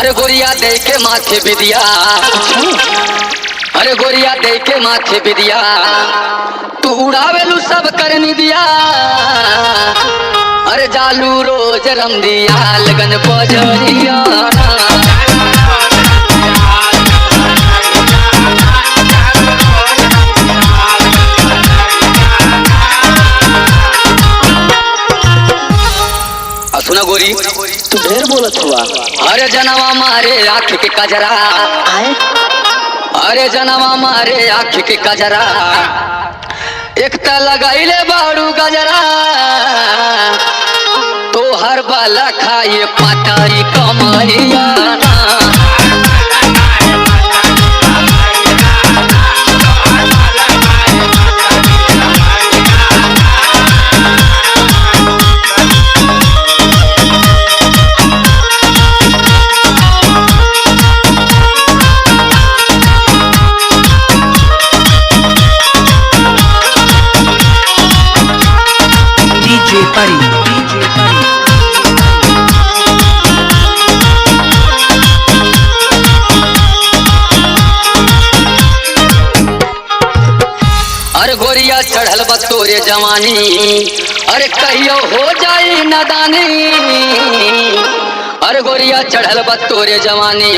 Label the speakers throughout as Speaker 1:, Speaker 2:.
Speaker 1: अरे गोरिया दे के माथे बिदिया, अरे गोरिया दे के माथे बिदिया, तू उड़ावेलू सब करनी दिया। अरे जालू रोज रम दिया लगन बजरिया। सुना गोरी
Speaker 2: तू ढेर बोलत हुआ।
Speaker 1: अरे जनवा मारे आँख के कजरा, अरे जनवा मारे आँख के कजरा, एक त लगाइले बाड़ू गजरा, तो हर बाला खाए पटाई कमरिया। अरे गोरिया चढ़ल बतोरे जवानी, अरे कहियो हो जाई नदानी। अरे गोरिया चढ़ल बतोरे जवानी,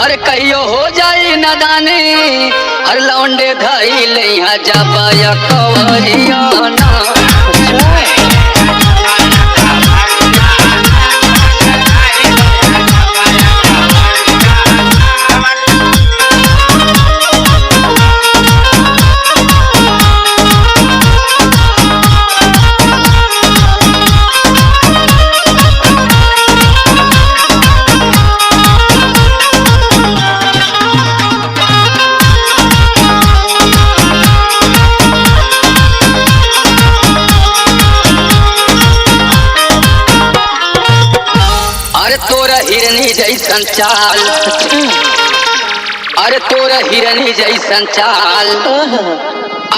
Speaker 1: अरे कहियो हो जाई नदानी। हर लौंडे धाई लैया जाबाया कवरिया ना। तोरा हिरनी जैसन चाल, अरे तोरा हिरनी जैसन चाल,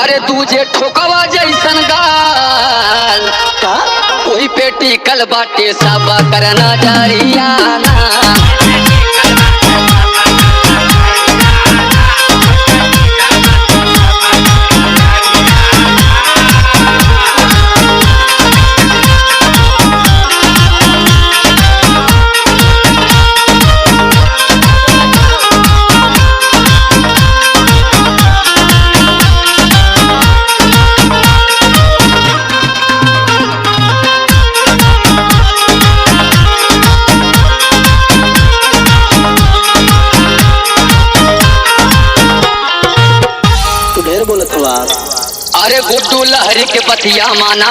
Speaker 1: अरे दूजे ठोकवा जैसन गाल, कोई पेटी कल बाटे सब करना जारियाना। अरे गुड्डू लहरी के बतिया माना,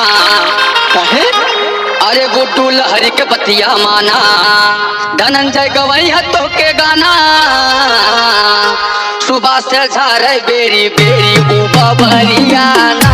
Speaker 2: कहे?
Speaker 1: अरे गुड्डू लहरी के बतिया माना, धनंजय गवई हतो के गाना। सुबह से झारे बेरी बेरी ऊबा भरियाना।